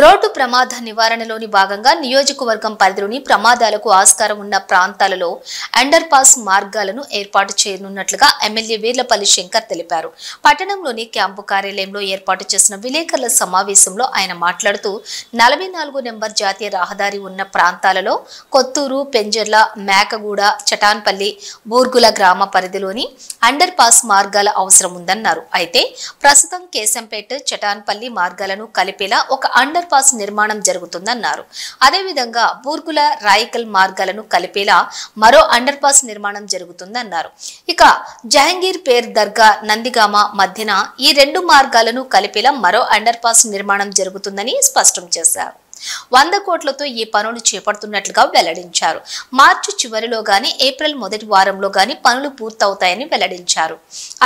Road ప్రమాద నివారణలోని భాగంగా నియోజకవర్గం పరిధిలోని ప్రమాదాలకు ఆస్కారం ఉన్న ప్రాంతాలలో అండర్ పాస్ మార్గాలను ఏర్పాటు చేయనున్నట్లుగా ఎమ్మెల్యే వీర్లపల్లి శంకర్ తెలిపారు. పట్టణంలోని క్యాంపు కార్యాలయంలో ఏర్పాటు చేసిన విలేకరుల సమావేశంలో ఆయన మాట్లాడుతూ 44 నెంబర్ జాతీయ రహదారి ఉన్న ప్రాంతాలలో కొత్తూరు, పెంజర్ల, మేకగూడ, చటాన్పల్లి, బూర్గుల గ్రామ పరిధిలోని అండర్ పాస్ మార్గాల అవసరం ఉందన్నారు. అయితే ప్రస్తుతం కేశంపేట, చటాన్పల్లి మార్గాలను కలిపేలా ఒక అండర్ పాస్ నిర్మాణం జరుగుతుందన్నారు. అదేవిధంగా బూర్గుల, రాయికల్ మార్గాలను కలిపేలా మరో అండర్ పాస్ నిర్మాణం జరుగుతుందన్నారు. ఇక జహంగీర్ పేర్ దర్గా, నందిగామ మధ్యన ఈ రెండు మార్గాలను కలిపేలా మరో అండర్ పాస్ నిర్మాణం జరుగుతుందని స్పష్టం చేశారు. 100 కోట్లతో ఈ పనులు చేపడుతున్నట్లుగా వెల్లడించారు. మార్చి చివరిలో గాని, ఏప్రిల్ మొదటి వారంలో గాని పనులు పూర్తవుతాయని వెల్లడించారు.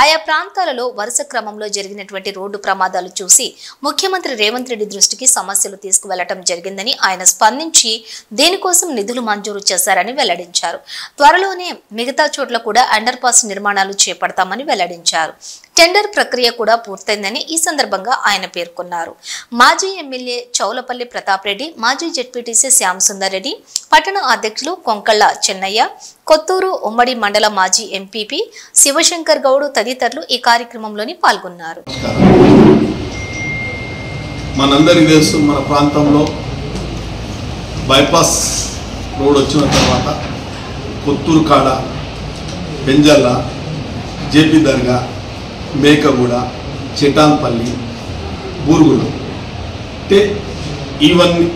ఆయా ప్రాంతాలలో వరుస క్రమంలో జరిగినటువంటి రోడ్డు ప్రమాదాలు చూసి ముఖ్యమంత్రి రేవంత్ రెడ్డి దృష్టికి సమస్యలు తీసుకువెళ్లడం జరిగిందని ఆయన స్పందించి దీనికోసం నిధులు మంజూరు చేశారని వెల్లడించారు. త్వరలోనే మిగతా చోట్ల కూడా అండర్ పాస్ నిర్మాణాలు చేపడతామని వెల్లడించారు. టెండర్ ప్రక్రియ కూడా పూర్తయిందని ఈ సందర్భంగా ఆయన పేర్కొన్నారు. మాజీ ఎమ్మెల్యే చౌలపల్లి ప్రతాప్ రెడ్డి, మాజీ జెడ్పీటీసీ శ్యామ్ సుందర్ రెడ్డి, పట్టణ అధ్యక్షులు కొంకళ్ళ చెన్నయ్య, కొత్తూరు ఉమ్మడి మండల మాజీ ఎంపీపీ శివశంకర్ గౌడ్ తదితరులు ఈ కార్యక్రమంలోని పాల్గొన్నారు. మనందరికీ తెలుసు, మన ప్రాంతంలో బైపాస్ రోడ్ వచ్చిన తర్వాత కొత్తూరు కాడ, పెంజల్ల, జేపీ దర్గా, మేకగూడ, చటాన్పల్లి, బూర్గులు అంటే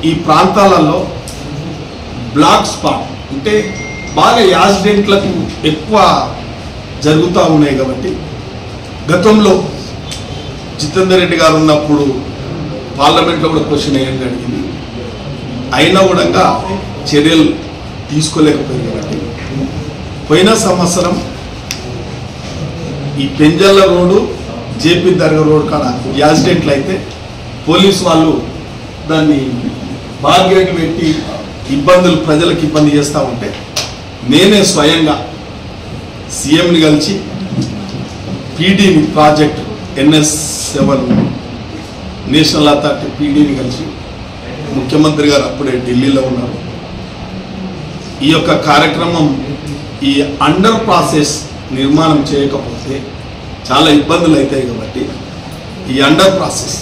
ఈ ప్రాంతాలలో బ్లాక్ స్పాట్ అంటే బాగా యాక్సిడెంట్లకు ఎక్కువ జరుగుతూ ఉన్నాయి. కాబట్టి గతంలో జితేందర్ రెడ్డి గారు ఉన్నప్పుడు పార్లమెంట్లో కూడా క్వశ్చన్ వేయడం జరిగింది. అయినా కూడా చర్యలు తీసుకోలేకపోయింది. కాబట్టి పోయిన సంవత్సరం ఈ పెంజల్ల రోడ్డు, జేపీ దర్గా రోడ్ కాడ యాక్సిడెంట్లు అయితే పోలీసు వాళ్ళు దాన్ని బార్గెట్ పెట్టి ప్రజలకు ఇబ్బంది చేస్తూ ఉంటే నేనే స్వయంగా సీఎంని కలిసి పీడీని, ప్రాజెక్ట్ NS7 నేషనల్ అథారిటీ పీడీని కలిసి, ముఖ్యమంత్రి గారు అప్పుడే ఢిల్లీలో ఉన్నారు. ఈ యొక్క కార్యక్రమం ఈ అండర్ ప్రాసెస్ నిర్మాణం చేయకపోతే చాలా ఇబ్బందులు అవుతాయి. కాబట్టి ఈ అండర్ ప్రాసెస్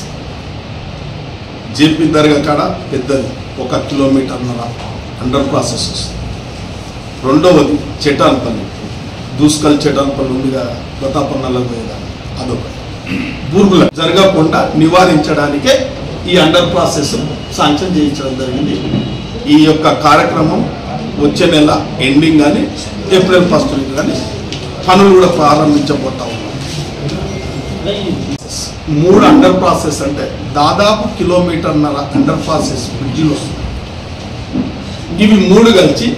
జేపీ దర్గా కాడ పెద్దది 1 కిలోమీటర్న్నర అండర్ ప్రాసెస్ వస్తుంది. రెండవది చటాన్పల్లి, దూస్కల్ చటాన్పల్లి ఉందిగా ప్రతాపన్నలకు పోయేదాన్ని, అదొకటి. బూర్గుల జరగకుండా నివారించడానికే ఈ అండర్ ప్రాసెస్ శాంక్షన్ చేయించడం జరిగింది. ఈ యొక్క కార్యక్రమం వచ్చే నెల ఎండింగ్ కానీ ఏప్రిల్ 1st వీక్ కానీ పనులు కూడా ప్రారంభించబోతా ఉన్నాం. 3 అండర్ ప్రాసెస్ అంటే దాదాపు 1.5 కిలోమీటర్ల అండర్ ప్రాసెస్ బ్రిడ్జిలు వస్తుంది. ఇవి 3 కలిసి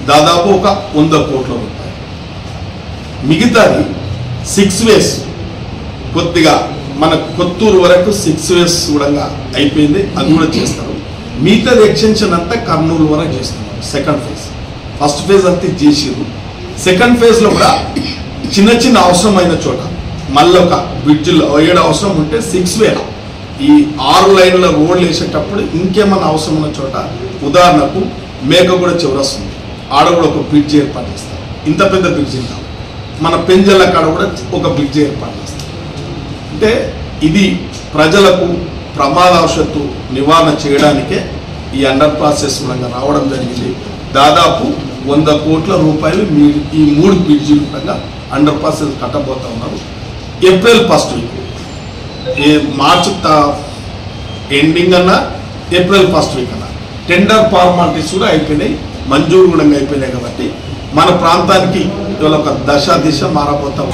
దాదాపు ఒక 100 కోట్ల రూపాయలు. మిగతాది 6 వేస్ కొద్దిగా మన కొత్తూరు వరకు 6 వేస్ కూడా అయిపోయింది, అది కూడా చేస్తారు. మిగతాది ఎక్స్టెన్షన్ అంతా కర్నూలు వరకు చేస్తున్నారు. సెకండ్ ఫేజ్, ఫస్ట్ ఫేజ్ అంతా చేసిరు. సెకండ్ ఫేజ్లో కూడా చిన్న చిన్న అవసరమైన చోట మళ్ళీ ఒక బ్రిడ్జిలో 7 అవసరం ఉంటే 6 వే ఈ 6 లైన్ల రోడ్లు వేసేటప్పుడు ఇంకేమన్నా అవసరం ఉన్న చోట, ఉదాహరణకు మేకగూడ చివరస్తుంది, ఆడ కూడా ఒక బ్రిడ్జ్ ఏర్పాటు చేస్తారు. ఇంత పెద్ద బ్రిడ్జ్ కాదు, మన పెంజల్ల కాడ కూడా ఒక బ్రిడ్జ్ ఏర్పాటు చేస్తారు. అంటే ఇది ప్రజలకు ప్రమాదవశత్తు నివారణ చేయడానికే ఈ అండర్ ప్రాసెస్ కూడా రావడం జరిగింది. దాదాపు 100 కోట్ల రూపాయలు ఈ 3 బ్రిడ్జిల పరంగా అండర్ పాసెస్ కట్టబోతా ఉన్నారు. ఏప్రిల్ 1st వీక్, మార్చి ఎండింగ్ అన్నా ఏప్రిల్ 1st వీక్ అన్నా టెండర్ ఫార్మాలిటీస్ కూడా అయిపోయినాయి, మంజూరు కూడా అయిపోయినాయి. కాబట్టి మన ప్రాంతానికి ఇవాళ ఒక దశ దిశ మారబోతాం.